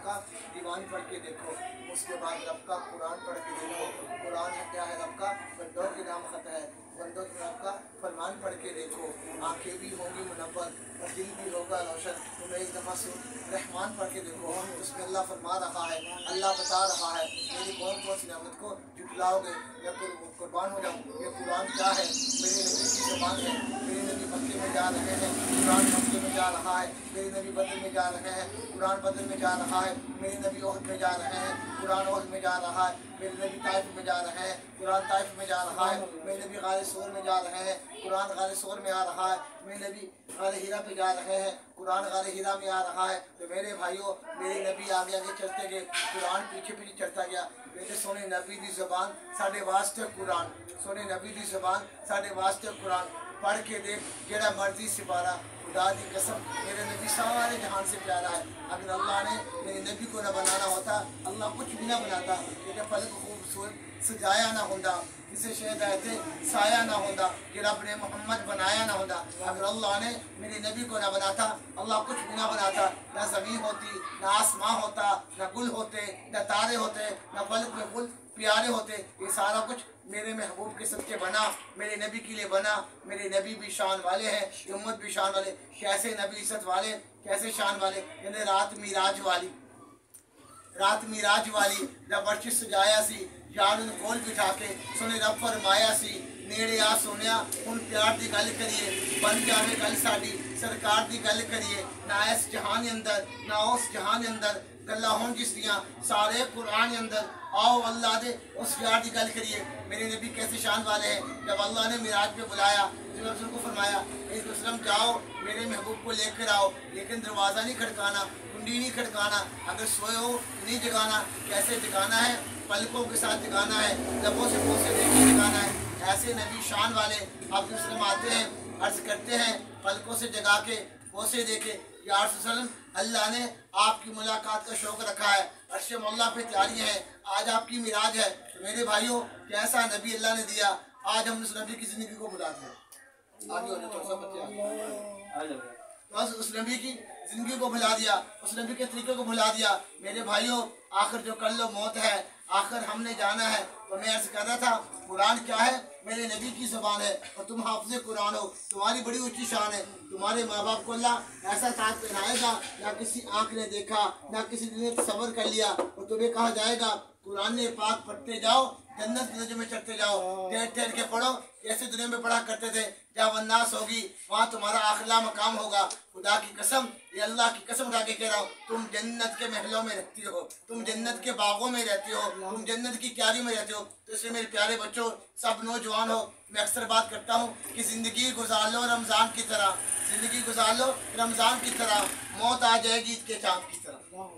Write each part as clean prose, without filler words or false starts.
का दीवान पढ़ के देखो, उसके बाद रब का कुरान पढ़ के देखो। कुरान में क्या है? रब का बंदों के नाम खत है, बंदों के रब का फरमान पढ़ के देखो। आंखें भी होंगी मुनव्वर और दिल भी होगा रोशन। तुम्हें एक दफ़ा से रहमान पढ़ के देखो, उसमें अल्लाह फरमा रहा है, अल्लाह बता रहा है मेरी कौन कौन सी नेमत को जुटलाओगे या कुर्बान हो जाओ। ये कुरान क्या है? मेरे नबी की ज़बान है। मेरे नबी मक्के में जा रहे हैं, कुरान मक्के में जा रहा है। मेरे नबी बदर में जा रहे हैं, कुरान बदर में जा रहा है। मेरे नबी ओहद में जा रहे हैं, कुरान ओहद में जा रहा है। मेरे नबी ताइफ में जा रहे हैं, कुरान ताइफ में जा रहा है। मेरे नबी गारे सोर में जा रहे हैं, कुरान गारे सोर में आ रहा है। मेरे नबी गारे हीरा पे जा रहे हैं, कुरान गारे हीरा में आ रहा है। तो मेरे भाइयों, मेरे नबी आगे आगे चलते गए, कुरान पीछे पीछे चलता गया। मेरे सोने नबी की ज़बान साढ़े वास्ते कुरान, सोने नबी की ज़बान साढ़े वास्ते कुरान पढ़ के देख, जेड़ा मर्जी सिपारा। खुदा की कसम मेरे नबी सारे जहान से प्यारा है। अगर अल्लाह ने मेरे नबी को न बनाना होता, अल्लाह कुछ भी ना बनाता। क्योंकि फलक खूबसूरत सजाया ना होता, किसी शहद ऐसे साया ना होता, कि रब ने मोहम्मद बनाया ना होता। अगर अल्लाह ने मेरे नबी को ना बनाता, अल्लाह कुछ भी ना बनाता। ना ज़मीन होती, ना आसमां होता, ना गुल होते, ना तारे होते, ना फलक में फूल प्यारे होते। ये सारा कुछ मेरे महबूब के सदके बना, मेरे नबी के लिए बना। मेरे नबी भी शान वाले हैं, उम्मत भी शान वाले। कैसे नबी इज्जत वाले, कैसे शान वाले। यानी रात मीराज वाली, रात मीराज वाली जब अर्श सजाया सी, यार उन कोल बिठा के सुने रब फरमाया सी। नेड़े आ सोनिया उन प्यार की गल करिए, बन जावे गल साडी सरकार की गल करिए। ना इस जहान के अंदर ना उस जहान के अंदर गल्लां होन जिस दियां सारे कुरान के अंदर। आओ अल्लाह दे उस प्यार की गल करिए। मेरे नबी कैसे शान वाले हैं। जब अल्लाह ने मिराज पे बुलाया, रसूल को फरमाया वसल्लम जाओ मेरे महबूब को लेकर आओ, लेकिन दरवाज़ा नहीं खड़काना, कुंडी नहीं खड़काना। अगर सोए हो नहीं जगाना। कैसे जगाना है? पलकों के साथ जगाना है, लबों से पोसे देके जगाना है। ऐसे नबी शान वाले आप वसल्लम आते हैं, अर्ज करते हैं, पलकों से जगा के पोसे देके या वसल्लम अल्लाह ने आपकी मुलाकात का शौक रखा है। अर्श मौला पे तैयारियाँ हैं, आज आपकी मिराज है। तो मेरे भाइयों, कैसा नबी अल्लाह ने दिया। आज हम उस नबी की ज़िंदगी को बुला दिया। आगे हो जाओ, सब बच्चे बस उस नबी की ज़िंदगी को भुला दिया, उस नबी के तरीके को भुला दिया। मेरे भाइयों, आखिर जो कर लो मौत है, आखिर हमने जाना है। तो मैं अर्ज कर रहा था, कुरान क्या है? मेरे नबी की ज़बान है और तुम हाफ़िज़ कुरान हो। तुम्हारी बड़ी ऊंची शान है। तुम्हारे माँ बाप को अल्लाह ऐसा ताज पहनाएगा, ना किसी आँख ने देखा, ना किसी ने सब्र कर लिया। और तुम्हें कहा जाएगा कुरान ने पाक पढ़ते जाओ, जन्नत नजर में चढ़ते जाओ, ठहर ठहर के पढ़ो जैसे दुनिया में पढ़ा करते थे। जहाँ वन्नास होगी वहाँ तुम्हारा आखिला मकाम होगा। खुदा की कसम, ये अल्लाह की कसम उठा के कह रहा हूँ, तुम जन्नत के महलों में रहती हो, तुम जन्नत के बागों में रहती हो, तुम जन्नत की क्यारी में रहते हो। तो इसलिए मेरे प्यारे बच्चों, सब नौजवान हो, मैं अक्सर बात करता हूँ कि ज़िंदगी गुजार लो रमज़ान की तरह, ज़िंदगी गुजार लो रमज़ान की तरह, मौत आ जाएगी ईद के चाँद की तरह।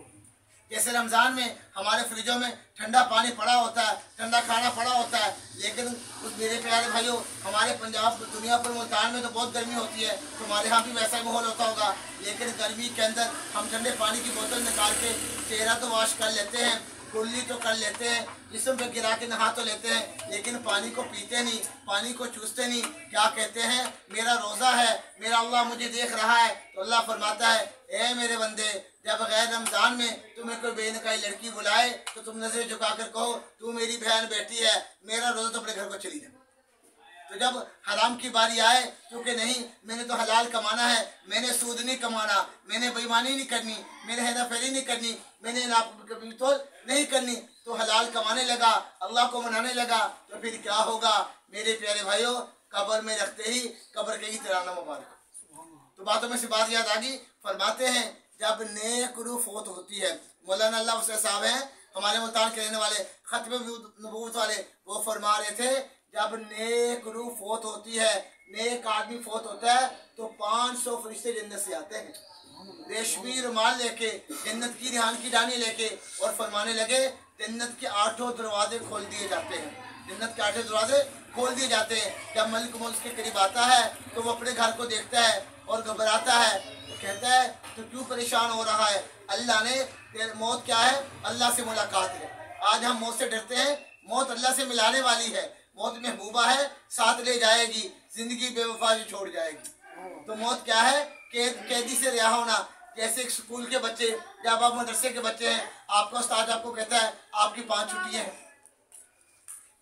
जैसे रमज़ान में हमारे फ्रिजों में ठंडा पानी पड़ा होता है, ठंडा खाना पड़ा होता है, लेकिन उस मेरे प्यारे भाइयों, हमारे पंजाब दुनिया पर मुल्तान में तो बहुत गर्मी होती है, तो हमारे यहाँ भी वैसा माहौल होता होगा। लेकिन गर्मी के अंदर हम ठंडे पानी की बोतल निकाल के चेहरा तो वॉश कर लेते हैं, कुल्ली तो कर लेते हैं, जिस्म पे गिरा के नहा तो लेते हैं, लेकिन पानी को पीते नहीं, पानी को चूसते नहीं। क्या कहते हैं? मेरा रोज़ा है, मेरा अल्लाह मुझे देख रहा है। तो अल्लाह फरमाता है, ए मेरे बंदे, जब गैर रमज़ान में तुम्हें कोई बेनकाई लड़की बुलाए तो तुम नजर झुका कर कहो तू मेरी बहन बेटी है, मेरा रोज़ा तो अपने घर को चली जा। तो जब हराम की बारी आए, क्योंकि नहीं मैंने तो हलाल कमाना है, मैंने सूद नहीं कमाना, मैंने बेईमानी नहीं करनी, मैंने हेराफेरी नहीं करनी, मैंने कभी तो नहीं करनी, तो हलाल कमाने लगा, अल्लाह को मनाने लगा, तो फिर क्या होगा मेरे प्यारे भाइयों? कब्र में रखते ही कब्र के ही तराना मुबारक। तो बातों में से बात याद आ गई। फरमाते हैं जब नेक रूह फौत होती है, मौलाना अल्लाह हुसैन साहब हैं हमारे मुल्तान के रहने वाले, खत्म नबूवत वाले, वो फरमा रहे थे जब नेक रूह फौत होती है, नेक आदमी फौत होता है, तो 500 फरिश्ते जन्नत से आते हैं, रेशमी रुमाल लेके, जन्नत की रिहान की डानी लेके, और फरमाने लगे जन्नत के 8 दरवाजे खोल दिए जाते हैं, जन्नत के 8 दरवाजे खोल दिए जाते हैं। जब मलिक मौत उसके करीब आता है तो वो अपने घर को देखता है और घबराता है, तो कहता है तो क्यों परेशान हो रहा है? अल्लाह ने, मौत क्या है? अल्लाह से मुलाकात है। आज हम मौत से डरते हैं, मौत अल्लाह से मिलाने वाली है, मौत महबूबा है, साथ ले जाएगी, जिंदगी बेवफा से छोड़ जाएगी। तो मौत क्या है? कैदी से रिहा होना, जैसे एक स्कूल के बच्चे या आप मदरसे के बच्चे हैं, आपका उस्ताद आपको कहता है आपकी 5 छुट्टियां हैं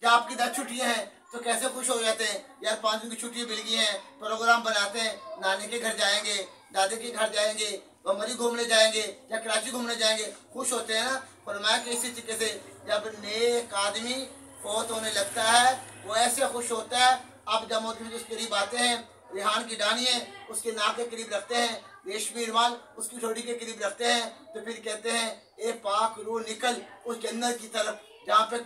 या आपकी 10 छुट्टियां हैं, तो कैसे खुश हो जाते हैं, यार 5 दिन की छुट्टियां मिल गई हैं, प्रोग्राम बनाते हैं, नानी के घर जाएंगे, दादी के घर जाएंगे, बमरी घूमने जाएंगे या कराची घूमने जाएंगे, खुश होते हैं ना। फरमाया कि इसी तरीके से जब नेक आदमी फौत होने लगता है वो ऐसे खुश होता है। आप जब मौत में उसके करीब आते हैं, रिहान की डानी है उसके नाक के करीब रखते हैं, रेशमी रुमाल उसकी ठोड़ी के करीब रखते हैं, तो फिर कहते हैं ए पाक रूह निकल उस जन्नत की तरफ जहाँ पे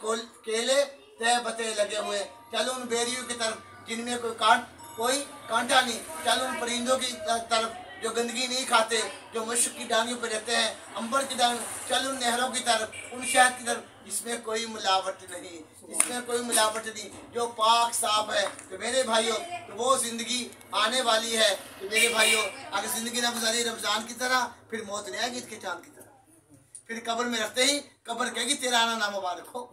केले तय बते लगे हुए, चलो उन बेरियों की तरफ जिनमें कोई कांटा नहीं, चलो उन परिंदों की तरफ जो गंदगी नहीं खाते, जो मुश्क की डानियों पर रहते हैं, अंबर की डानियों, चलो उन नहरों की तरफ, उन शहद की तरफ जिसमें कोई मिलावट नहीं, इसमें कोई मिलावट नहीं, जो पाक साफ है। तो मेरे भाइयों, तो वो जिंदगी आने वाली है। तो मेरे भाइयों, अगर जिंदगी ना गुजारी रमजान की तरह, फिर मौत नहीं आएगी इसके चांद की तरह। फिर कब्र में रखते ही कब्र कहेगी तेरा आना ना मुबारक हो।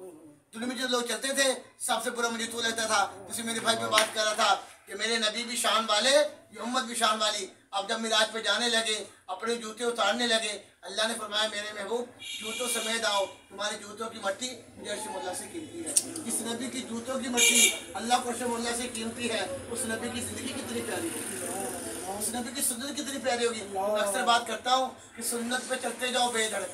दुनिया में जो लोग चलते थे सबसे बुरा मुझे तू लगता था, जिससे मेरे भाई पे बात कर रहा था कि मेरे नबी भी शान वाले, ये उम्मत भी शान वाली। अब जब मिराज पे जाने लगे, अपने जूते उतारने लगे, अल्लाह ने फरमाया मेरे महबूब जूतों समेत आओ, तुम्हारे जूतों की मट्टी मुझे अर्श मुल्ला से कीमती है। जिस नबी की जूतों की मट्टी अल्लाह को अर्श मुल्ला से कीमती है, उस नबी की जिंदगी कितनी प्यारी होगी, उस नबी की सुन्नत कितनी प्यारी होगी। मैं अक्सर बात करता हूँ कि सुन्नत पे चलते जाओ बेधड़क,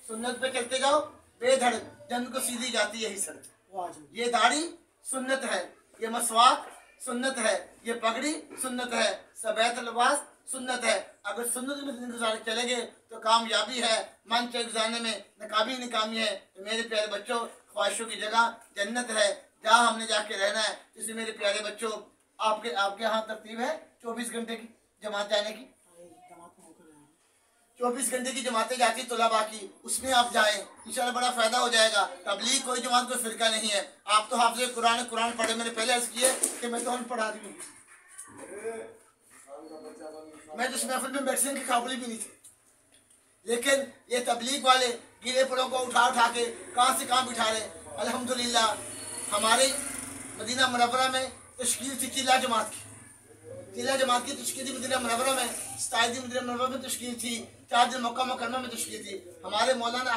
सुन्नत पे चलते जाओ बेधड़क, जन्नत को सीधी जाती है यही सड़क। ये दाढ़ी सुन्नत है, ये मसवाक सुन्नत है, ये पगड़ी सुन्नत है, सफेद लिबास सुन्नत है। अगर सुन्नत में जिंदगी गुजार चलेंगे तो कामयाबी है, मन चाहे गुजारने में नाकामी निकामी है। तो मेरे प्यारे बच्चों, ख्वाहिशों की जगह जन्नत है, जहाँ हमने जाके रहना है। इसलिए मेरे प्यारे बच्चों, आपके यहाँ तरतीब है 24 घंटे की जमात जाने की, 24 घंटे की जमातें जाती तलबा की, उसमें आप जाएं, इंशाल्लाह बड़ा फायदा हो जाएगा। तबलीग कोई जमात कोई फिरका नहीं है। आप तो हाफिज़ कुरान पढ़े, मैंने पहले अर्ज किया कि मैं तो पढ़ा दी हूँ, मैं तो इस महफिल में बैठने की काबिल भी नहीं थी, लेकिन ये तबलीग वाले गिरे पड़ों को उठा उठा के कहाँ से कहाँ बिठा रहे। अल्हम्दुलिल्लाह हमारे मदीना मुनव्वरा में तश्कील थी चिल्ला जमात की, चिल्ला जमात की तश्कील थी मदीना मुनव्वरा में, 27 दिन मदीना मुनव्वरा में तश्कील थी, 4 दिन मक्का मुकर्रमा में तश्कील थी। हमारे मौलाना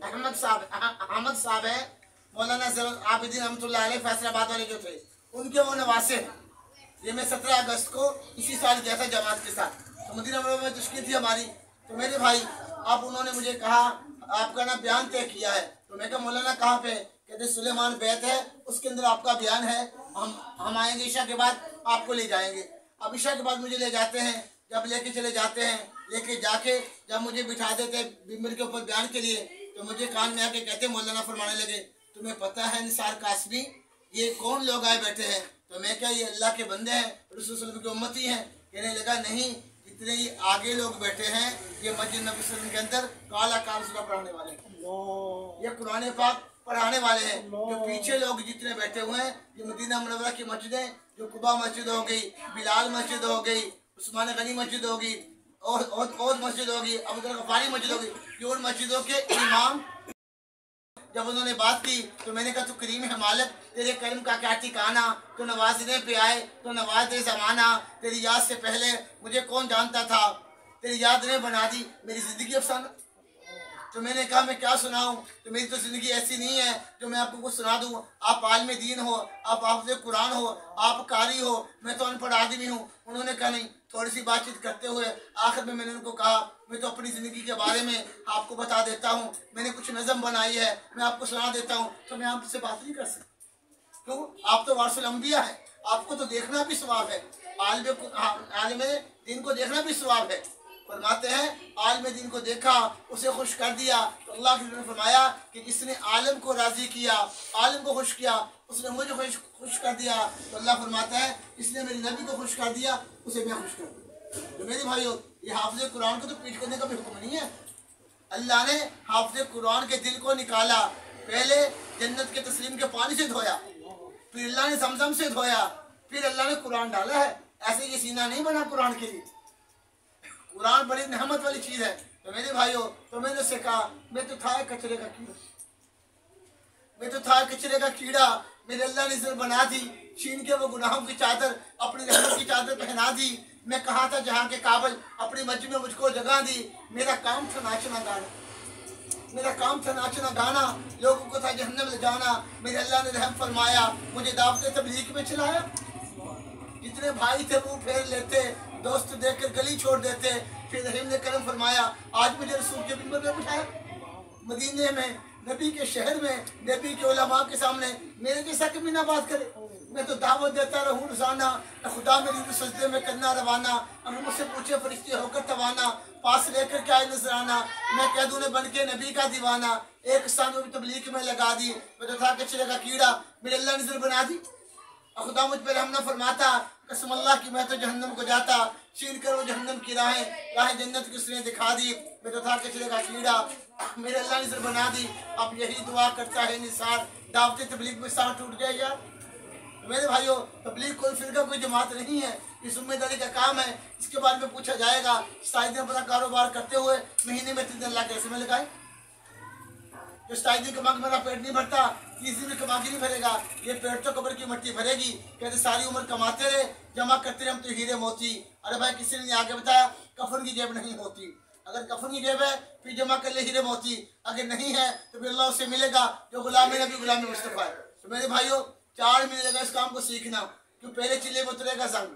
अहमद साहब हैं, मौलाना आबिदीन रहमतुल्लाह अलैह फैसलाबाद वाले जो थे, उनके वो नवासे हैं। ये मैं 17 अगस्त को इसी साल गया था जमात के साथ, तो मदीना मुनव्वरा में तश्कील थी हमारी। तो मेरे भाई, अब उन्होंने मुझे कहा आपका ना बयान तय किया है, तो मैं कहा मौलाना कहाँ पे? कहते सुलेमान बैत है, उसके अंदर आपका बयान है, हम आएंगे ईशा के बाद आपको ले जाएंगे। अब ईशा के बाद मुझे ले जाते हैं, जब लेके चले जाते हैं, लेके जाके जब मुझे बिठा देते बिम्बर के ऊपर बयान के लिए, तो मुझे कान में आके कहते मौलाना फरमाने लगे तुम्हें पता है निसार कासमी ये कौन लोग आए बैठे हैं? तो मैं क्या ये अल्लाह के बंदे हैं, रसूल सल्लल्लाहु अलैहि वसल्लम की उम्मती हैं? कहने लगा नहीं, जितने ही आगे लोग बैठे हैं ये मस्जिद नबी सल्लल्लाहु अलैहि वसल्लम के अंदर काला काल सूरा पढ़ाने वाले हैं, ये कुरान पाक पढ़ाने वाले हैं। जो पीछे लोग जितने बैठे हुए हैं ये मदीना मुनव्वरा की मस्जिदें, जो कुबा मस्जिद हो गई, बिलाल मस्जिद हो गई, उस्मान गनी मस्जिद होगी, और मस्जिद होगी, अबू बकर गफारी मस्जिद होगी, ये उन मस्जिदों के इमाम जब उन्होंने बात की तो मैंने कहा तू करीम है मालिक, तेरे कर्म का क्या ठिकाना, तो नवाजने पे आए तो नवाज दे ज़माना, तेरी याद से पहले मुझे कौन जानता था, तेरी याद ने बना दी मेरी ज़िंदगी अफसाना। तो मैंने कहा मैं क्या सुनाऊं, तो मेरी तो ज़िंदगी ऐसी नहीं है जो मैं आपको कुछ सुना दूं। आप आलिम दीन हो, आप हाफ़िज़ कुरान हो, आप कारी हो, मैं तो अनपढ़ आदमी हूँ। उन्होंने कहा नहीं, थोड़ी सी बातचीत करते हुए आखिर में मैंने उनको कहा मैं तो अपनी ज़िंदगी के बारे में आपको बता देता हूँ, मैंने कुछ नज़म बनाई है, मैं आपको सुना देता हूँ। तो मैं आपसे बात नहीं कर सकता, क्यों? आप तो वारसुल अंबिया है, आपको तो देखना भी सवाब है, आलिम दीन को देखना भी सवाब है। फरमाते हैं आलिम दीन को देखा, उसे खुश कर दिया, तो अल्लाह ने फरमाया कि जिसने आलिम को राज़ी किया, आलिम को खुश किया, उसने मुझे खुश कर दिया। तो अल्लाह फरमाता है इसने मेरे नबी को खुश कर दिया, उसे मैं खुश कर दिया। तो मेरे भाइयों, ये हाफिज़ कुरान को तो पीठ करने का भी हुक्म नहीं है। अल्लाह ने हाफिज़ कुरान के दिल को निकाला, पहले जन्नत के तस्लीम के पानी से धोया, फिर अल्लाह ने जमजम से धोया, फिर अल्लाह ने कुरान डाला है। ऐसे ये सीना नहीं बना कुरान के लिए, कुरान बड़ी नेमत वाली चीज़ है। तो मेरे भाइयों, तो मैंने उससे कहा मैं तो था कचरे का कीड़ा, मैं तो था कचरे का कीड़ा, मेरे अल्लाह ने इसे बना दी, छीन के वो गुनाहों की चादर अपनी रहमत की चादर पहना दी, मैं कहा था जहाँ के काबिल, अपनी मस्जिद में मुझको जगह दी। मेरा काम था नाचना गाना, मेरा काम था नाचना गाना, लोगों को था जहन्नम ले जाना। मेरे अल्लाह ने रहम फरमाया, मुझे दावत तबलीग में चलाया। जितने भाई थे वो फेर लेते, दोस्त देखकर गली छोड़ देते। फिर रहीम ने करम फरमाया, आज मुझे रसूल के मिंबर में बिठाया, मदीने में, नबी के शहर में, नबी के उलमा के सामने। मेरे जैसा कभी ना बात करे, मैं तो दावत देता रहूँ रोजाना, न खुदा मेरी सजदे में करना रवाना। अगर मुझसे पूछे फरिश्ते होकर तवाना, पास लेकर क्या नजराना, मैं कह दूँ बन के नबी का दीवाना। एक स्थान में तबलीग में लगा दी, मैं तो था कचरे का कीड़ा, मेरे अल्लाह ने नजर बना दी। खुदा मुझ पर रहम न फरमाता, कसम अल्लाह की मैं तो जहन्नम को जाता। छीन कर वो जहन्नम की राहें जन्नत की उसने दिखा दी। मैं तो था कचरे का कीड़ा, मेरे अल्लाह ने नजर बना दी। अब यही दुआ करता है निसार, दावत तबलीग में सांस टूट जाए यार। मेरे भाइयों, तबलीग कोई फिरका कोई जमात नहीं है, ये जिम्मेदारी का काम है। इसके बारे में पूछा जाएगा। 27 दिन अपना कारोबार करते हुए महीने में 3 दिन अल्लाह कैसे में लगाए? जो 27 दिन कमा के मेरा पेट नहीं भरता, 30 दिन में कमा के नहीं भरेगा। ये पेट तो कब्र की मिट्टी भरेगी। कहते सारी उम्र कमाते रहे, जमा करते रहे हम तो हीरे मोती। अरे भाई, किसी ने आगे बताया कफन की जेब नहीं होती। अगर कफन की जेब है फिर जमा कर ले हीरे मोती, अगर नहीं है तो फिर अल्लाह उससे मिलेगा जो गुलाम नबी गुलाम मुस्तफा है। तो मेरे भाइयों, 4 महीने लगा इस काम को सीखना। क्यों? पहले चिल्ले में उतरेगा जंग,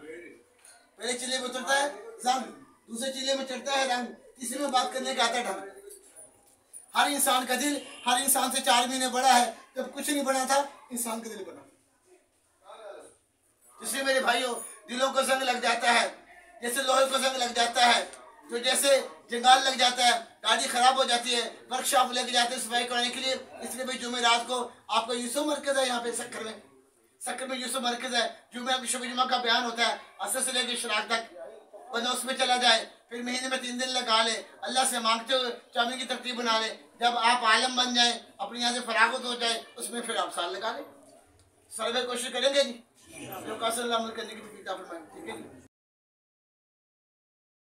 पहले चिल्ले में उतरता है जंग, दूसरे चिल्ले में चढ़ता है रंग, तीसरे में बात करने का आता है ढंग। हर इंसान का दिल हर इंसान से 4 महीने बड़ा है। जब कुछ नहीं बना था, इंसान का दिल बना। इसलिए मेरे भाइयों, दिलों को जंग लग जाता है, जैसे लोहे को जंग लग जाता है, तो जैसे जंगाल लग जाता है, गाड़ी खराब हो जाती है, वर्कशॉप लेके जाते हैं सफाई कराने के लिए। इसलिए भाई जुमेरात को आपका यूसुफ मरकज है, यहाँ पे सक्कर में यूसुफ मरकज है। जुम्मा का बयान होता है, असर से लेकर इशराक तक। बंदा उसमें चला जाए, फिर महीने में 3 दिन लगा ले, अल्लाह से मांगते हुए चावल की तरतीब बना ले। जब आप आलम बन जाए, अपने यहाँ से फरागत हो जाए, उसमें फिर आप साल लगा ले। सर्वे कोशिश करेंगे जी, जो कासिर अमल करने की ठीक है।